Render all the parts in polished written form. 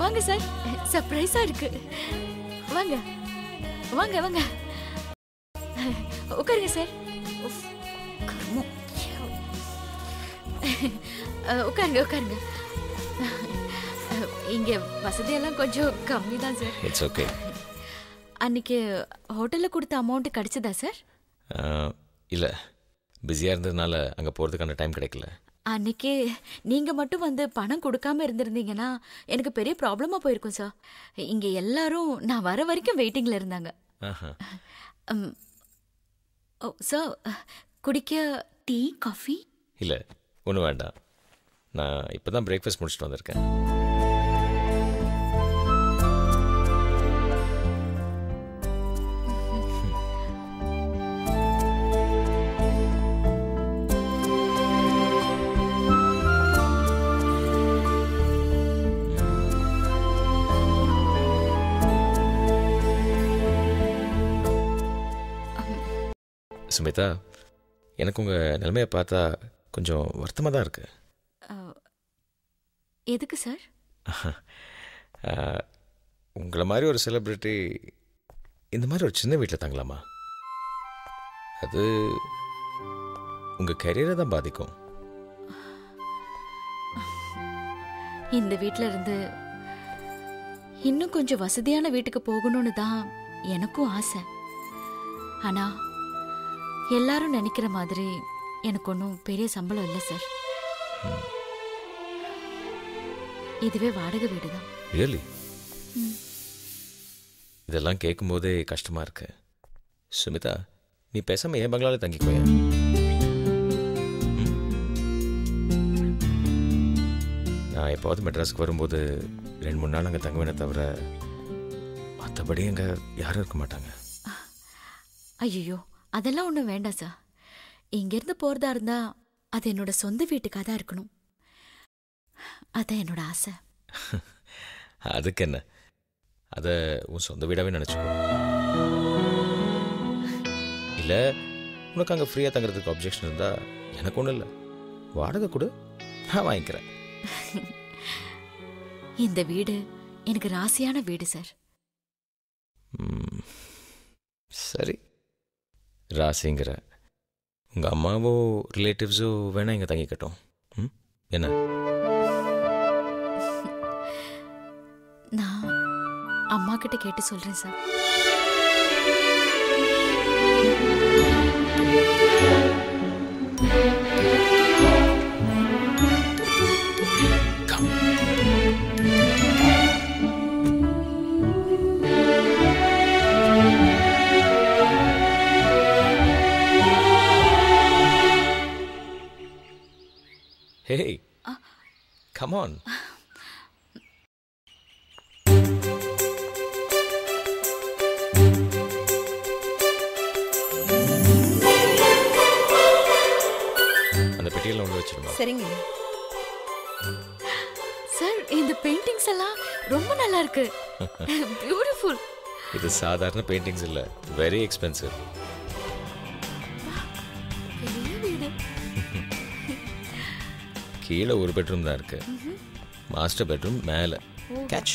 வாங்க சார், சர்ப்ரைஸா இருக்கு. வாங்க வாங்க வாங்க, உட்காருங்க சார். உட்காருங்க உட்காருங்க. இங்க வசதியெல்லாம் கொஞ்சம் கம்மி தான் சார். It's okay. அன்னைக்கு ஹோட்டலில் கொடுத்த அமௌண்ட் கிடைச்சதா சார்? இல்லை, பிஸியாக இருந்ததுனால அங்கே போகிறதுக்கான டைம் கிடைக்கல. அன்னைக்கு நீங்கள் மட்டும் வந்து பணம் கொடுக்காம இருந்திருந்தீங்கன்னா எனக்கு பெரிய ப்ராப்ளமாக போயிருக்கும் சார். இங்கே எல்லாரும் நான் வர வரைக்கும் வெயிட்டிங்கில் இருந்தாங்க. ஓ சார், குடிக்க டீ காஃபி? இல்லை, ஒன்றும் வேண்டாம். நான் இப்போ தான் பிரேக்ஃபாஸ்ட் முடிச்சுட்டு வந்திருக்கேன். சுமிதா, எனக்கு உங்கள் நிலைமையை பார்த்தா கொஞ்சம் வருத்தமாக தான் இருக்கு. எதுக்கு சார்? உங்களை மாதிரி ஒரு செலிப்ரிட்டி இந்த மாதிரி ஒரு சின்ன வீட்டில் தங்கலாமா? அது உங்கள் கரியரை தான் பாதிக்கும். இந்த வீட்டில் இருந்து இன்னும் கொஞ்சம் வசதியான வீட்டுக்கு போகணும்னு தான் எனக்கும் ஆசை. ஆனால் எல்லாரும் நினைக்கிற மாதிரி எனக்கு ஒன்றும் பெரிய சம்பளம் இல்லை சார். இதுவே வாடகை வீடு தான். ரியலி? இதெல்லாம் கேட்கும்போதே கஷ்டமா இருக்கு. சுமிதா, நீ பேசாம என் பங்களால தங்கிக்கோயா? நான் எப்போது மெட்ராஸுக்கு வரும்போது 2-3 நாள் அங்கே தங்குவேனே தவிர மற்றபடி அங்கே யாரும் இருக்க மாட்டாங்க. ஐயோ, அதெல்லாம் ஒன்றும் வேண்டாம் சார். இங்கேருந்து போகிறதா இருந்தா அது என்னோட சொந்த வீட்டுக்காக தான் இருக்கணும். அதான் என்னோட ஆசை. அதுக்கு என்ன, அதை உன் சொந்த வீடாகவே நினச்சிக்கோ. இல்லை, உனக்கு அங்கே ஃப்ரீயாக தங்குறதுக்கு அப்ஜெக்ஷன் இருந்தால் எனக்கு ஒன்றும் இல்லை, வாடகை கொடு, நான் வாங்கிக்கிறேன். இந்த வீடு எனக்கு ராசியான வீடு சார். சரி, ராசிங்கிற உங்கள் அம்மாவோ ரிலேட்டிவ்ஸோ வேணா இங்கே தங்கிக்கட்டும். என்ன? நான் அம்மா கிட்ட கேட்டு சொல்கிறேன் சார். Hey, come on. அந்த பெட்டியில் ஒன்று வச்சிருமா? சரிங்க சார். இந்த பெயிண்டிங்ஸ் எல்லாம் ரொம்ப நல்லா இருக்கு. பியூட்டிஃபுல். இது சாதாரண பெயிண்டிங்ஸ் இல்லை, வெரி எக்ஸ்பென்சிவ். கீழே ஒரு பெட்ரூம் தான் இருக்கு, மாஸ்டர் பெட்ரூம் மேலே. கேட்ச்.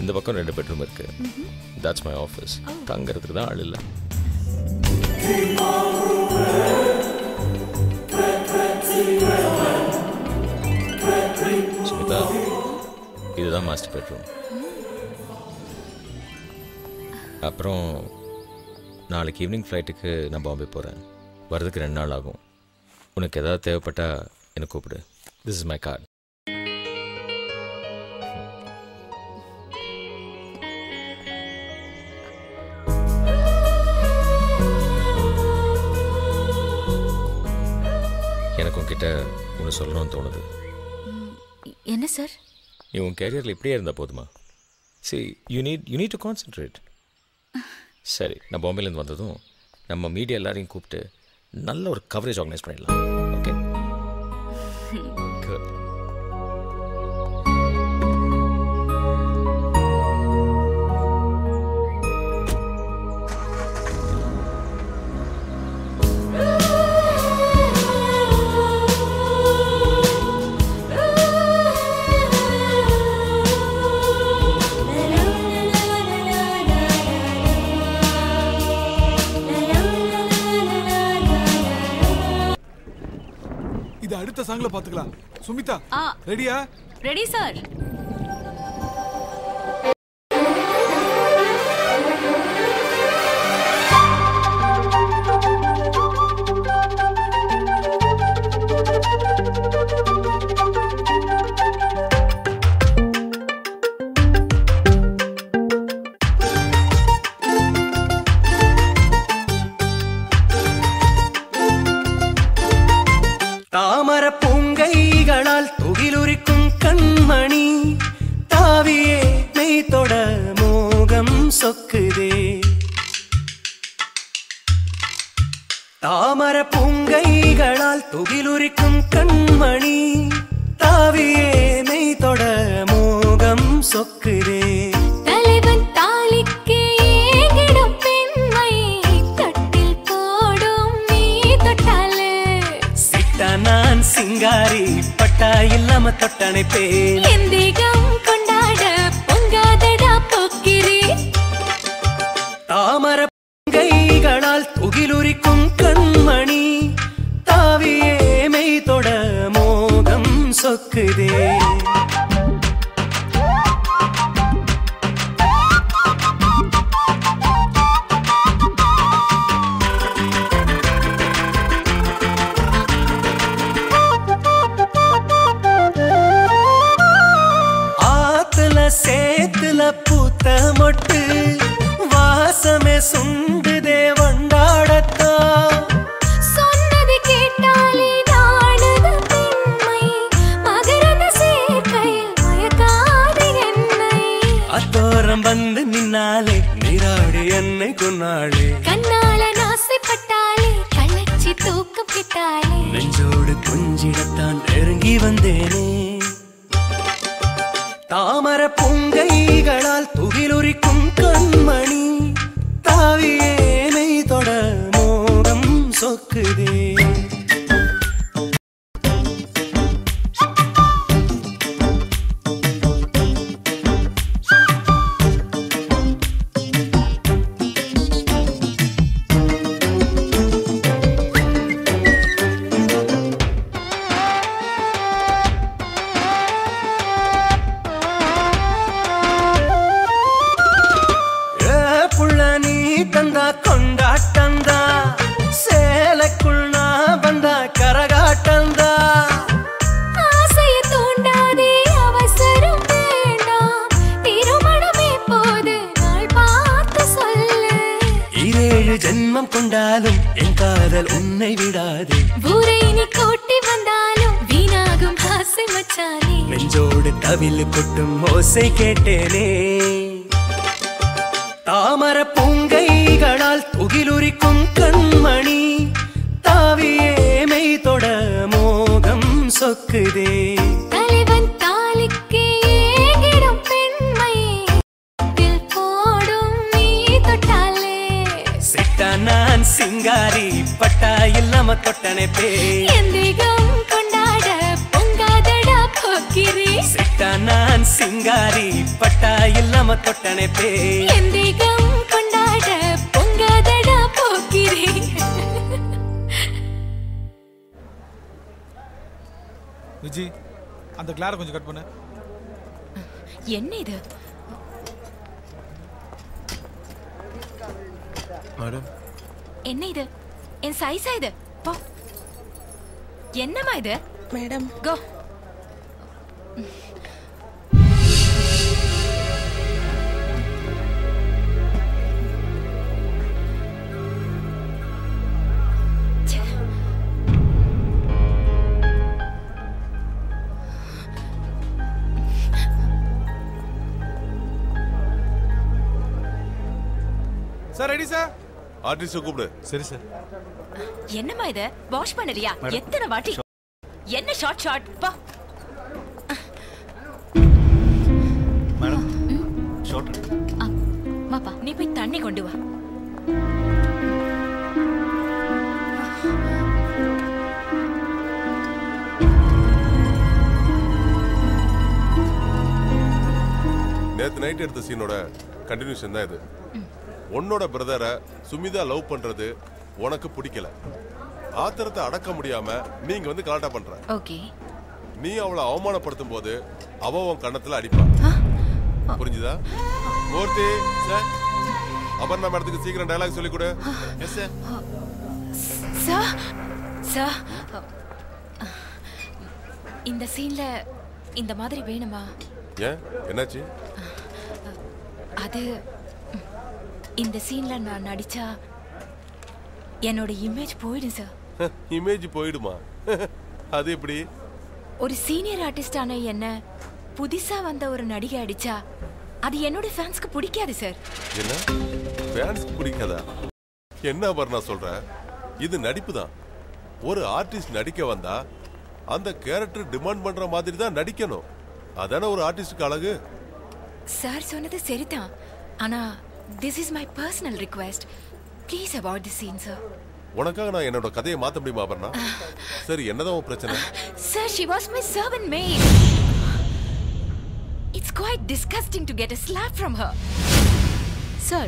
இந்த பக்கம் 2 பெட்ரூம் இருக்கு. That's my office. தங்கிறதுக்கு தான் ஆள் இல்லை. சுமிதா, இதுதான் மாஸ்டர் பெட்ரூம். அப்புறம் நாளைக்கு ஈவினிங் ஃப்ளைட்டுக்கு நான் பாம்பே போகிறேன். வரதுக்கு 2 நாள் ஆகும். உனக்கு ஏதாவது தேவைப்பட்டா எனக்கு கூப்பிடு. This is my card. எனக்கு உன்கிட்ட ஒன்று சொல்லணும்னு தோணுது. என்ன சார்? நீ உன் கேரியரில் இப்படியே இருந்தால் போதுமா? சரி, யூ நீட் டு கான்சென்ட்ரேட். சரி, நான் பாம்பேலேருந்து வந்ததும் நம்ம மீடியா எல்லாரையும் கூப்பிட்டு நல்ல ஒரு கவரேஜ் ஆர்கனைஸ் பண்ணிடலாம். ஓகே? குட். ஆளுங்களை பாத்துக்கலாம். சுமிதா ரெடியா? Ready sir. தாமர பூங்கைகளால் துகிலுரிக்கும் கண்மணி தாவியே மெய் தொட மோகம் சொக்குதே. தாமர பூங்கைகளால் துகிலுரிக்கும் கண்மணி தாவியே மெய் தொட மோகம் சொக்குதே. தலைவன் தாலிக்கு ஏகிடும் பெண்மை தொட்டில் போடும் நீ தொட்டாலே. சிட்டா நான் சிங்காரி பட்டா இல்லாம தொட்டணைப்பேன். எந்திகம் கொண்டாட பொங்காதடா போக்கிரி. தாமர பூங்கைகளால் துகிலுரிக்கும் கண்மணி தாவியே மெய் தொட மோகம் சொக்குதே. சேத்துல பூத்த மொட்டு வாசமே சுண்டுதே வண்டாடத்தா. சொன்னது கேட்டாலே நாடுது பெண்மை மகரந்த சேர்க்கையில் மயக்காது என்னை. அத்தோரம் வந்து நின்னாலே நீராடி என்னை கொன்னாளே. கண்ணால நாசைப்பட்டாலே கள்ளச்சி தூக்கம் கிட்டாலே. நெஞ்சோடு கொஞ்சிடத்தான் நெருங்கி வந்தேனே. தாமர பூங்கைகளால் துகிலுரிக்கும் கண்மணி தாவியே மெய் தொட மோகம் சொக்குதே. தந்தா கொண்டாட்டந்தா சேலைக்குள் நான் வந்தா கரகாட்டந்தா. ஆசைய தூண்டாதே அவசரம் வேண்டாம் திருமணமே போது நாள் பார்த்து சொல்லு. 7 ஜென்மம் கொண்டாலும் என் காதல் உன்னை விடாது. ஊரை நீ கூட்டி வந்தாலும் வீணாகும் ஆசை மச்சானே. நெஞ்சோடு தவிலு கொட்டும் ஓசை கேட்டேனே. தாமர பூங்கைகளால் துகிலுரிக்கும் கண்மணி தாவியே மெய் தொட மோகம் சொக்குதே. தலைவன் தாலிக்கு ஏகிடும் பெண்மை போடும் நீ தொட்டாலே. சிட்டா நான் சிங்காரி பட்டா இல்லாம தொட்டணைப்பேன். எந்திகம் கொண்டாட பொங்காதடா போக்கிரி. சிட்டா நான் சிங்காரி பட்டா இல்லாம தொட்டணைப்பேன். எந்திகம் கொண்டாட பொங்காதடா போக்கிரி. விஜி அந்த கிளாரை கொஞ்சம் கட் பண்ணு. என்ன இது? மேடம் என்ன இது? என் சைஸா இது? போ. என்னம்மா இது? Madam go. Sir ready sir. Artist கூப்பிடு. சரி சார். என்னம்மா இது? வாஷ் பண்ணறியா? எத்தனை வாட்டி? என்ன ஷார்ட் ஷார்ட்? போ. Madam shot. மாப்பா நீ போய் தண்ணி கொண்டு வா. நேத்து நைட் எடுத்த சீனோட கண்டினியூஷன் தான் இது. உன்னோட பிரதரை சுமிதா லவ் பண்றது உனக்கு பிடிக்கல. ஆத்திரத்தை அடக்க முடியாம நீங்க வந்து கலாட்டா பண்ற. ஓகே நீ அவளை அவமானப்படுத்தும் போது அவ உன் கண்ணத்துல அடிப்பா. புரிஞ்சுதா? மூர்த்தி சார், அபர்ணா மேடத்துக்கு சீக்கிரம் டயலாக் சொல்லி கொடு. Yes sir. சார் சார், இந்த சீன்ல இந்த மாதிரி வேணுமா? ஏன், என்னாச்சு? அது இந்த சீன்ல நான் நடிச்சா என்னோட இமேஜ் போயிடும் சார். இமேஜ் போயிடுமா? அது எப்படி? ஒரு சீனியர் ஆர்டிஸ்டான என்ன புதுசா வந்த ஒரு நடிகை அடிச்சா அது என்னோட ஃபேன்ஸ்க்கு பிடிக்காது சார். என்ன ஃபேன்ஸ்க்கு பிடிக்காதா? என்ன அபர்ணா சொல்ற? இது நடிப்பு தான். ஒரு ஆர்டிஸ்ட் நடிக்க வந்தா அந்த கேரக்டர் டிமாண்ட் பண்ற மாதிரி தான் நடிக்கணும். அதான ஒரு ஆர்டிஸ்டுக்கு அழகு. சார் சொன்னது சரிதான். ஆனா this is my personal request. Please avoid the scene, sir. உனக்காக நான் என்னோட கதையை மாத்த முடியுமா அபர்ணா? சரி, என்னதான் உன் பிரச்சனை? Sir, she was my servant maid. It's quite disgusting to get a slap from her. Sir.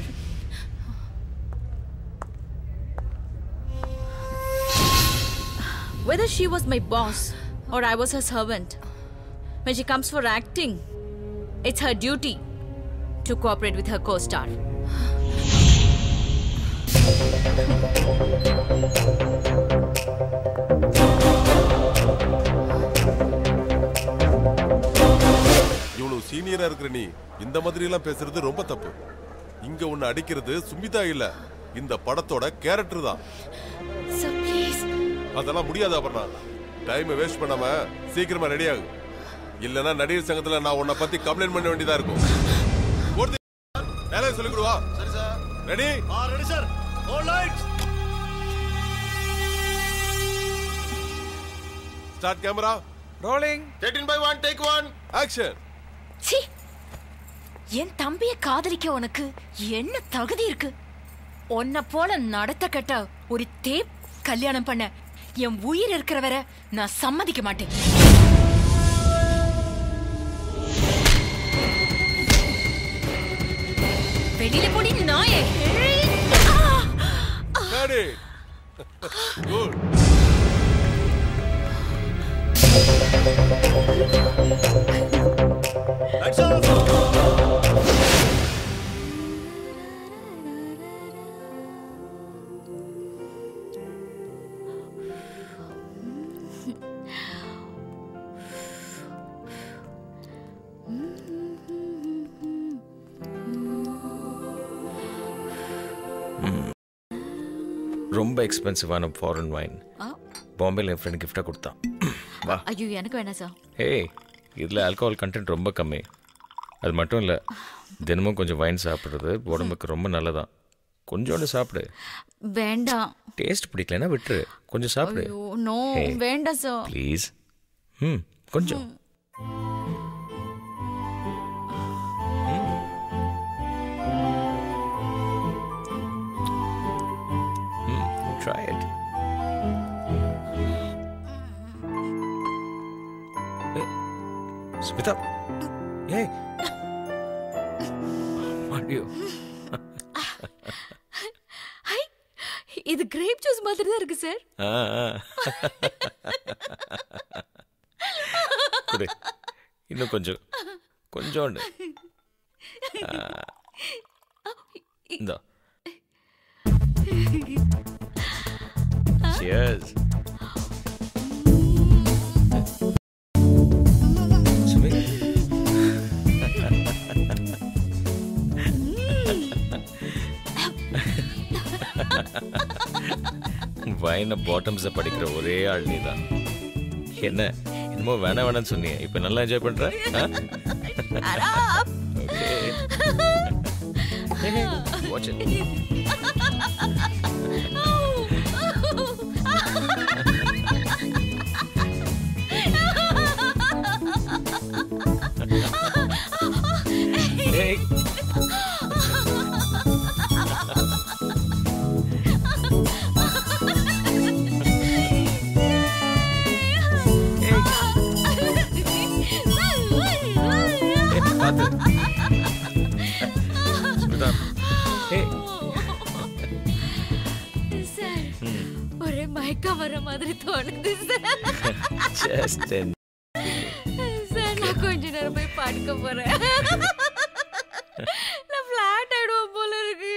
Whether she was my boss or I was her servant, when she comes for acting, it's her duty to cooperate with her co-star. இவ்வளவு சீனியரா இருக்கிற நீ இந்த மாதிரி எல்லாம் பேசுறது ரொம்ப தப்பு. இங்க உன்னை அடிக்கிறது சுமிதா இல்ல, இந்த படத்தோட கேரக்டர் தான். Sir, please. அதெல்லாம் முடியாது அபர்ணா. டைமை வேஸ்ட் பண்ணாம சீக்கிரமா ரெடி ஆகு. இல்லனா நடிகர் சங்கத்துல நான் உன்னை பத்தி கம்ப்ளைண்ட் பண்ண வேண்டியதா இருக்கும். டயலாக் சொல்லி கொடுவா. சரி sir. Ready? Ready sir. All right. Start camera. Rolling. 13/1 take 1 action. சி, என் தம்பிய காதலிக்க உனக்கு என்ன தகுதி இருக்கு? உன்னை போல நடத்த கட்ட ஒரு தேப் கல்யாணம் பண்ண என் உயிர் இருக்கிற வரை நான் சம்மதிக்க மாட்டேன். வெளியில போடி நாயே. ரெடி. குட். Lights off. ரொம்ப எக்ஸ்பென்சிவான ஃபாரின் வைன் பாம்பேல என் ஃப்ரெண்ட் கிஃப்டாக கொடுத்தான். வா. ஐயோ, எனக்கு வேணாம் சார். ஏய், இதில் ஆல்கஹால் கண்டென்ட் ரொம்ப கம்மி. அது மட்டும் இல்லை, தினமும் கொஞ்சம் வைன் சாப்பிட்றது உடம்புக்கு ரொம்ப நல்லதான். கொஞ்சோண்டு சாப்பிடு. வேண்டாம். டேஸ்ட் பிடிக்கலன்னா விட்டுரு, கொஞ்சம் சாப்பிடு. நோ, வேண்டாம் சார். ப்ளீஸ். கொஞ்சம். Try it. Hey, Smita. Hey. What are you? High, இது கிரேப் ஜூஸ் மாதிரி தான் இருக்கு சார். குடு. இன்னும் கொஞ்சம். கொஞ்சோண்டு. இந்தா. Cheers. Sumit. வைன பாட்டம்ஸை படிக்கிற ஒரே ஆள் நீ தான். என்ன என்னமோ வேணாம் வேணாம்னு சொன்னியே, இப்போ நல்லா என்ஜாய் பண்ற? Okay. Watch it. Hey. ஒரே மயக்கம் வர மாதிரி தோணுது சார். Just சார் நான் கொஞ்ச நேரம் போய் படுக்க போறேன். நான் ஃபிளாட் ஆயிடுவோம் போல இருக்கு.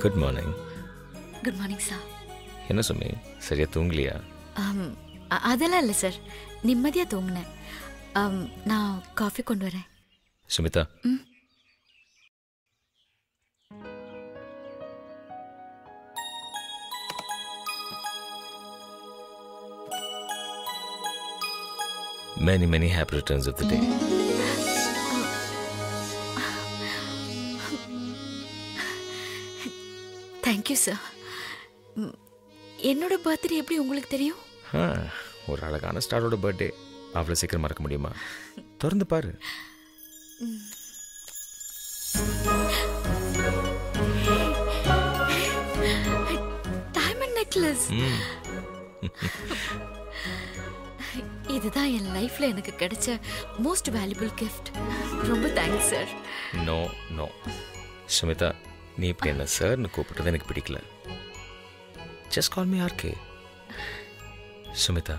Good morning. Good morning sir. என்ன சுமி, சரியா தூங்கலையா? அதெல்லாம் இல்லை சார், நிம்மதியாக தூங்கினேன். நான் காஃபி கொண்டு வரேன். Sumitha, many many happy returns of the day. Thank you sir. என்னோட பர்த்டே எப்படி உங்களுக்கு தெரியும்? ஒரு அழகான ஸ்டாரோட பர்த்டே அவ்வளோ சீக்கிரம் மறக்க முடியுமா? திறந்து பாரு. Diamond necklace. இதுதான் என் லைஃப்ல எனக்கு கிடைச்ச மோஸ்ட் வேல்யூபிள் கிஃப்ட். ரொம்ப thanks sir. No no Sumitha, நீ இப்படி என்ன சார்னு கூப்பிட்டது எனக்கு பிடிக்கல. Just call me RK. Sumitha,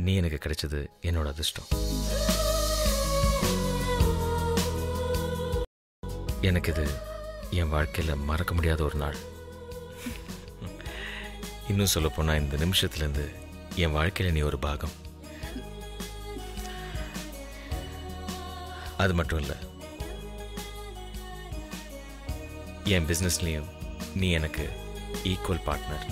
நீ எனக்கு கிடைச்சது என்னோட அதிர்ஷ்டம். எனக்கு இது என் வாழ்க்கையில் மறக்க முடியாத ஒரு நாள். இன்னும் சொல்லப்போனால் இந்த நிமிஷத்துலேருந்து என் வாழ்க்கையில் நீ ஒரு பாகம். அது மட்டும் இல்லை, என் பிஸ்னஸ்லேயும் நீ எனக்கு ஈக்குவல் பார்ட்னர்.